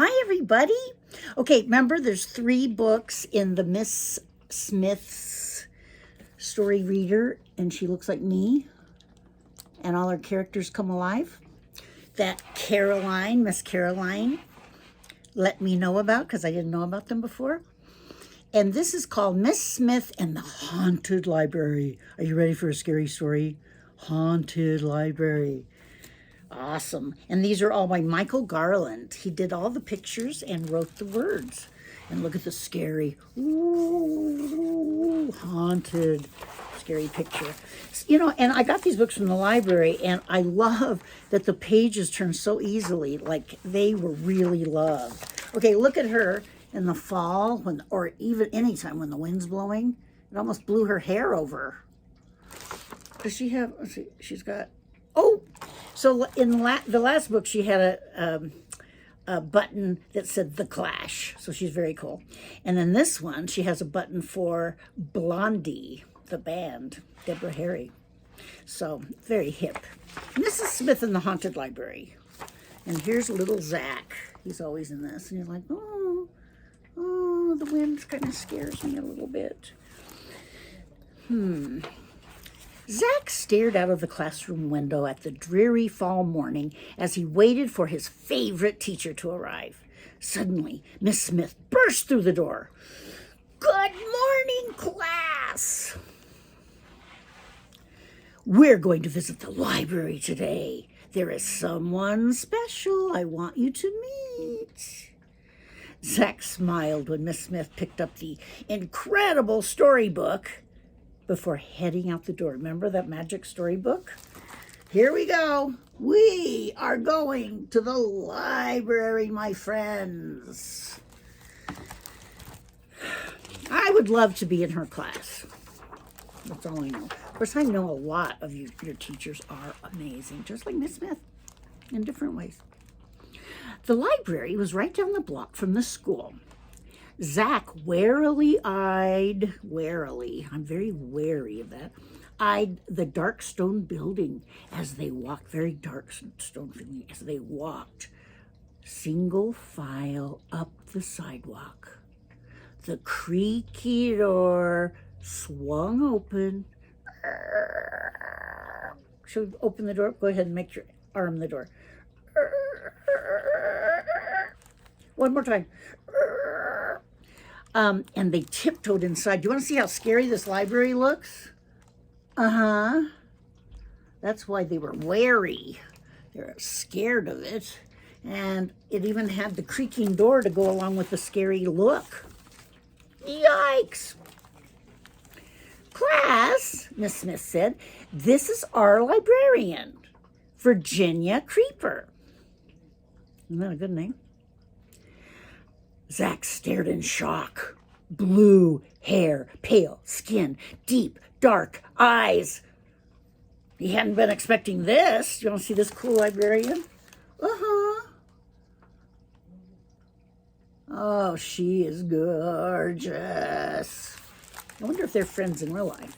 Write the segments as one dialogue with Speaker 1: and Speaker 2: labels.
Speaker 1: Hi, everybody. Okay, remember there's 3 books in the Miss Smith's story reader, and she looks like me, and all her characters come alive. That Caroline, Miss Caroline, let me know about because I didn't know about them before. And this is called Miss Smith and the Haunted Library. Are you ready for a scary story? Haunted Library. Awesome. And these are all by Michael Garland. He did all the pictures and wrote the words. And look at the scary, ooh, haunted, scary picture. You know, and I got these books from the library, and I love that the pages turn so easily, like they were really loved. Okay, look at her in the fall, or even anytime when the wind's blowing. It almost blew her hair over. Does she have, let's see, she's got, oh, so in the last book, she had a button that said The Clash. So she's very cool. And then this one, she has a button for Blondie, the band, Deborah Harry. So very hip. Mrs. Smith in the Haunted Library. And here's little Zach. He's always in this. And he's like, oh, the wind kind of scares me a little bit. Zach stared out of the classroom window at the dreary fall morning as he waited for his favorite teacher to arrive. Suddenly, Miss Smith burst through the door. "Good morning, class! We're going to visit the library today. There is someone special I want you to meet." Zach smiled when Miss Smith picked up the incredible storybook before heading out the door. Remember that magic storybook? Here we go. We are going to the library, my friends. I would love to be in her class. That's all I know. Of course, I know a lot of your teachers are amazing, just like Miss Smith, in different ways. The library was right down the block from the school. Zach warily, I'm very wary of that, eyed the dark stone building as they walked, very dark stone building, as they walked single file up the sidewalk. The creaky door swung open. Should we open the door? Go ahead and make your arm the door. One more time. And they tiptoed inside. Do you want to see how scary this library looks? That's why they were wary. They're scared of it. And it even had the creaking door to go along with the scary look. Yikes! "Class," Miss Smith said, "this is our librarian, Virginia Creeper." Isn't that a good name? Zach stared in shock. Blue hair, pale skin, deep, dark eyes. He hadn't been expecting this. You want to see this cool librarian? Oh, she is gorgeous. I wonder if they're friends in real life.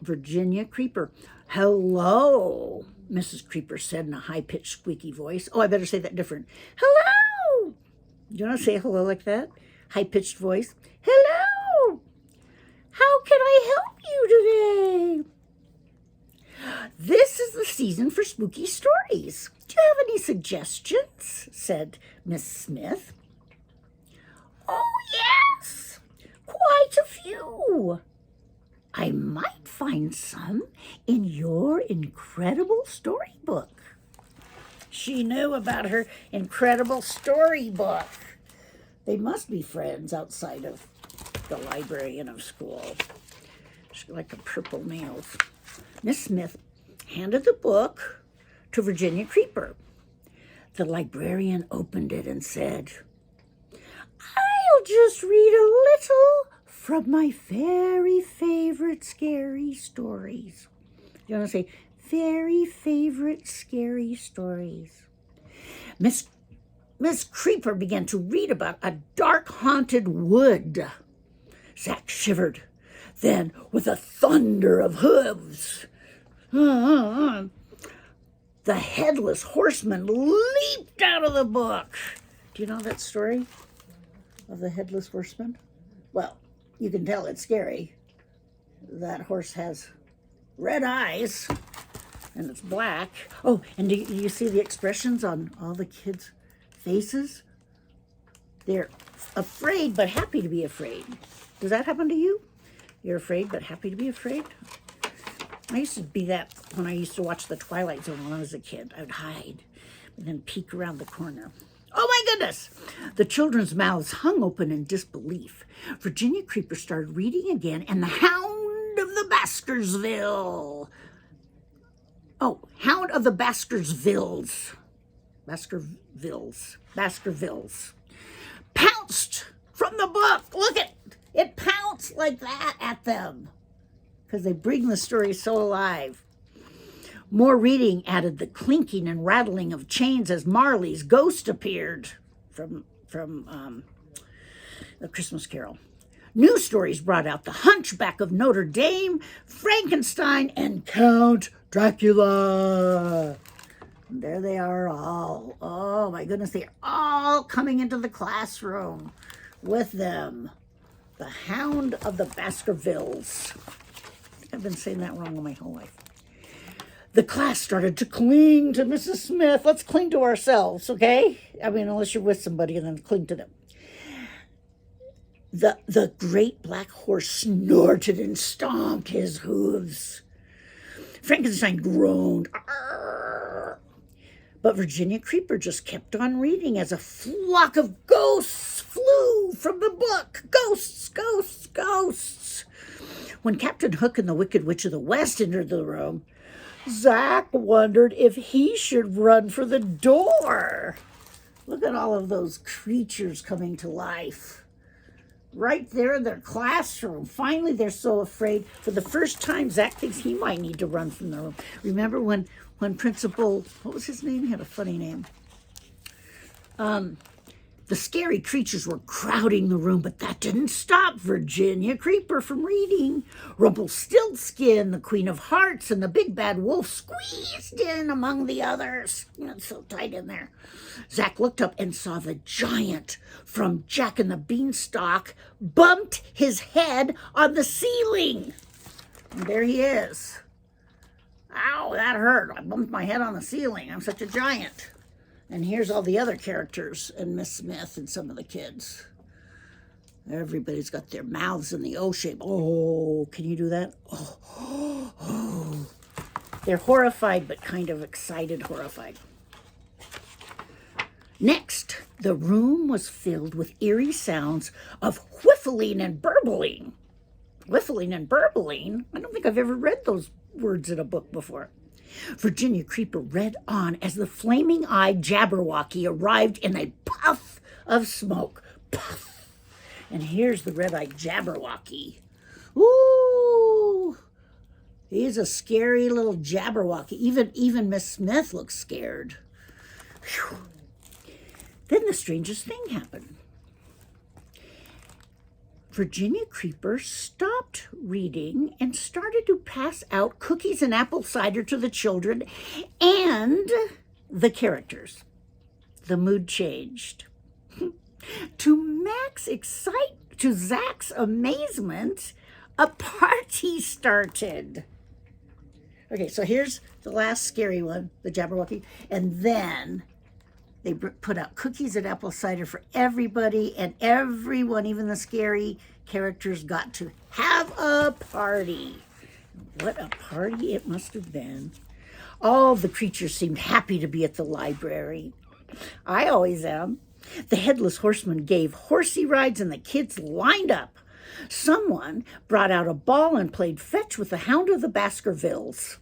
Speaker 1: Virginia Creeper. "Hello," Mrs. Creeper said in a high-pitched, squeaky voice. Oh, I better say that different. "Hello." Do you want to say hello like that? High-pitched voice. "Hello. How can I help you today?" "This is the season for spooky stories. Do you have any suggestions?" said Miss Smith. "Oh, yes, quite a few. I might find some in your incredible storybook." She knew about her incredible storybook. They must be friends outside of the librarian of school. She's like a purple nails. Miss Smith handed the book to Virginia Creeper. The librarian opened it and said, "I'll just read a little from my very favorite scary stories." You want to say, very favorite scary stories. Miss Creeper began to read about a dark haunted wood. Zach shivered. Then, with a thunder of hooves, the headless horseman leaped out of the book. Do you know that story of the headless horseman? Well, you can tell it's scary. That horse has red eyes and it's black. Oh, and do you see the expressions on all the kids' faces? They're afraid but happy to be afraid. Does that happen to you? You're afraid but happy to be afraid? I used to be that when I used to watch The Twilight Zone when I was a kid. I would hide and then peek around the corner. Oh my goodness! The children's mouths hung open in disbelief. Virginia Creeper started reading again, and the Hound of the Baskersville. Oh, Hound of the Baskervilles. Baskervilles. Pounced from the book. Look at it, pounced like that at them because they bring the story so alive. More reading added the clinking and rattling of chains as Marley's ghost appeared from A Christmas Carol. New stories brought out the Hunchback of Notre Dame, Frankenstein, and Count Dracula. And there they are all. Oh my goodness, they're all coming into the classroom with them. The Hound of the Baskervilles. I've been saying that wrong all my whole life. The class started to cling to Mrs. Smith. Let's cling to ourselves, okay? I mean, unless you're with somebody and then cling to them. The great black horse snorted and stomped his hooves. Frankenstein groaned. Arr! But Virginia Creeper just kept on reading as a flock of ghosts flew from the book. Ghosts, ghosts, ghosts. When Captain Hook and the Wicked Witch of the West entered the room, Zach wondered if he should run for the door. Look at all of those creatures coming to life. Right there in their classroom. Finally, they're so afraid. For the first time, Zach thinks he might need to run from the room. Remember when Principal, what was his name? He had a funny name. The scary creatures were crowding the room, but that didn't stop Virginia Creeper from reading. Rumpelstiltskin, the Queen of Hearts, and the Big Bad Wolf squeezed in among the others. It's so tight in there. Zach looked up and saw the giant from Jack and the Beanstalk bumped his head on the ceiling. And there he is. Ow, that hurt. I bumped my head on the ceiling. I'm such a giant. And here's all the other characters and Miss Smith and some of the kids. Everybody's got their mouths in the O shape. Oh, can you do that? Oh. They're horrified, but kind of excited horrified. Next, the room was filled with eerie sounds of whiffling and burbling. Whiffling and burbling? I don't think I've ever read those words in a book before. Virginia Creeper read on as the flaming-eyed Jabberwocky arrived in a puff of smoke. Puff! And here's the red-eyed Jabberwocky. Ooh! He's a scary little Jabberwocky. Even Miss Smith looks scared. Whew. Then the strangest thing happened. Virginia Creeper stopped reading and started to pass out cookies and apple cider to the children and the characters. The mood changed. To Zach's amazement, a party started. Okay, so here's the last scary one, the Jabberwocky, and then they put out cookies and apple cider for everybody, and everyone, even the scary characters, got to have a party. What a party it must have been. All the creatures seemed happy to be at the library. I always am. The Headless Horseman gave horsey rides, and the kids lined up. Someone brought out a ball and played fetch with the Hound of the Baskervilles.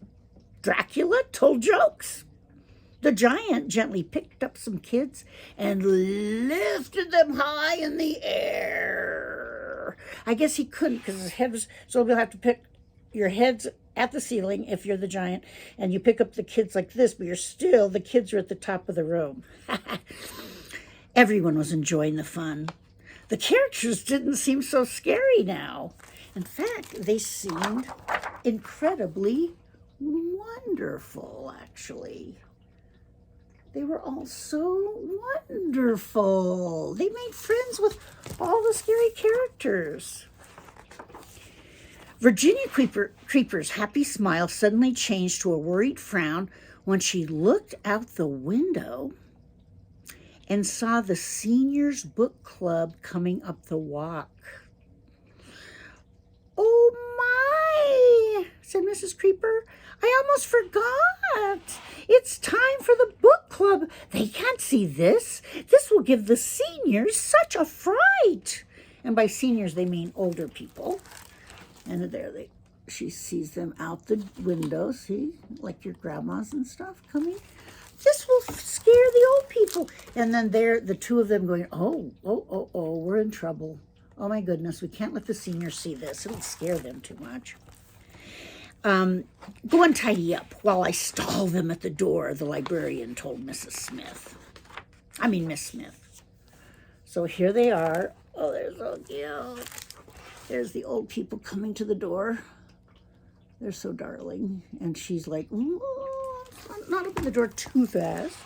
Speaker 1: Dracula told jokes. The giant gently picked up some kids and lifted them high in the air. I guess he couldn't because his head was, so we'll have to pick your heads at the ceiling if you're the giant, and you pick up the kids like this, but the kids are at the top of the room. Everyone was enjoying the fun. The characters didn't seem so scary now. In fact, they seemed incredibly wonderful, actually. They were all so wonderful. They made friends with all the scary characters. Virginia Creeper's happy smile suddenly changed to a worried frown when she looked out the window and saw the seniors' book club coming up the walk. "Oh my," said Mrs. Creeper. "I almost forgot. It's time for the book club. They can't see this. This will give the seniors such a fright." And by seniors, they mean older people. And she sees them out the window, see, like your grandmas and stuff coming. "This will scare the old people." And then the two of them going, oh, we're in trouble. Oh my goodness, we can't let the seniors see this. It'll scare them too much. "Go and tidy up while I stall them at the door," the librarian told Miss Smith. So here they are. Oh, they're so cute. There's the old people coming to the door. They're so darling. And she's like, not open the door too fast.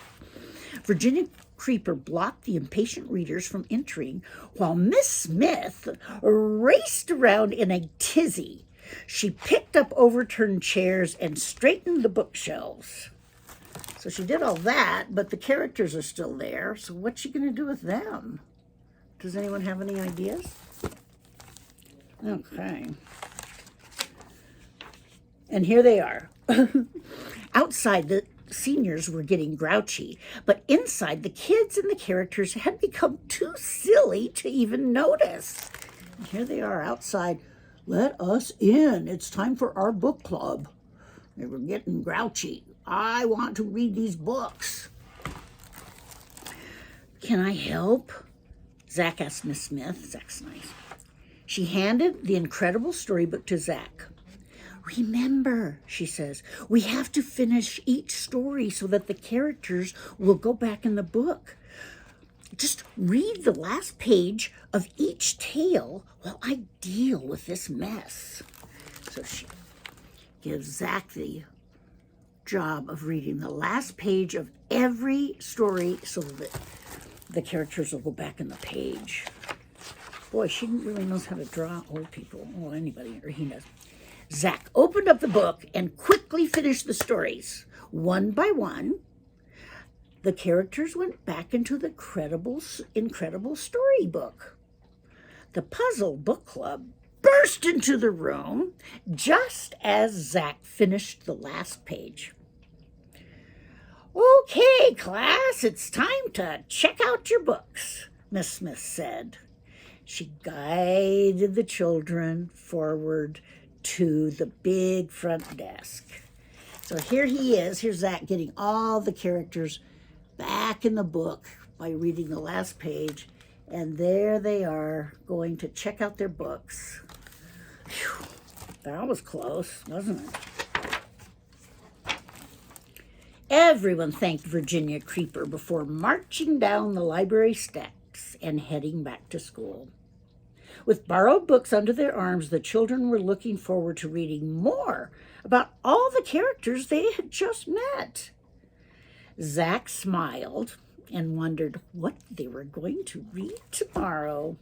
Speaker 1: Virginia Creeper blocked the impatient readers from entering while Miss Smith raced around in a tizzy. She picked up overturned chairs and straightened the bookshelves. So she did all that, but the characters are still there. So what's she going to do with them? Does anyone have any ideas? Okay. And here they are. Outside, the seniors were getting grouchy, but inside, the kids and the characters had become too silly to even notice. And here they are outside. "Let us in. It's time for our book club." They were getting grouchy. "I want to read these books." "Can I help?" Zach asked Miss Smith. Zach's nice. She handed the incredible storybook to Zach. "Remember," she says, "we have to finish each story so that the characters will go back in the book. Just read the last page of each tale while I deal with this mess." So she gives Zach the job of reading the last page of every story so that the characters will go back in the page. Boy, she really knows how to draw old people. Well, anybody, or he does. Zach opened up the book and quickly finished the stories. One by one, the characters went back into the incredible storybook. The Puzzle Book Club burst into the room just as Zach finished the last page. "Okay, class, it's time to check out your books," Miss Smith said. She guided the children forward to the big front desk. So here he is. Here's Zach getting all the characters back in the book by reading the last page. And there they are going to check out their books. Whew, that was close, wasn't it? Everyone thanked Virginia Creeper before marching down the library steps and heading back to school. With borrowed books under their arms, the children were looking forward to reading more about all the characters they had just met. Zach smiled and wondered what they were going to read tomorrow.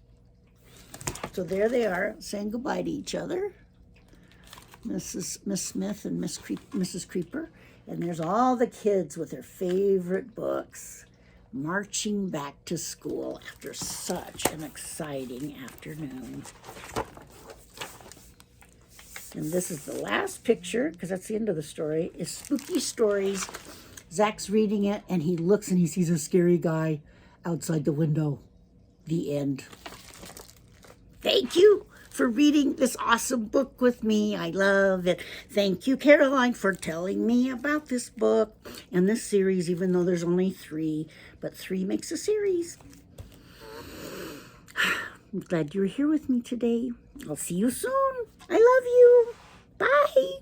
Speaker 1: So there they are, saying goodbye to each other, Miss Smith and Mrs. Creeper. And there's all the kids with their favorite books marching back to school after such an exciting afternoon. And this is the last picture, because that's the end of the story, is Spooky Stories. Zach's reading it, and he looks and he sees a scary guy outside the window. The end. Thank you for reading this awesome book with me. I love it. Thank you, Caroline, for telling me about this book and this series, even though there's only 3, but 3 makes a series. I'm glad you were here with me today. I'll see you soon. I love you. Bye.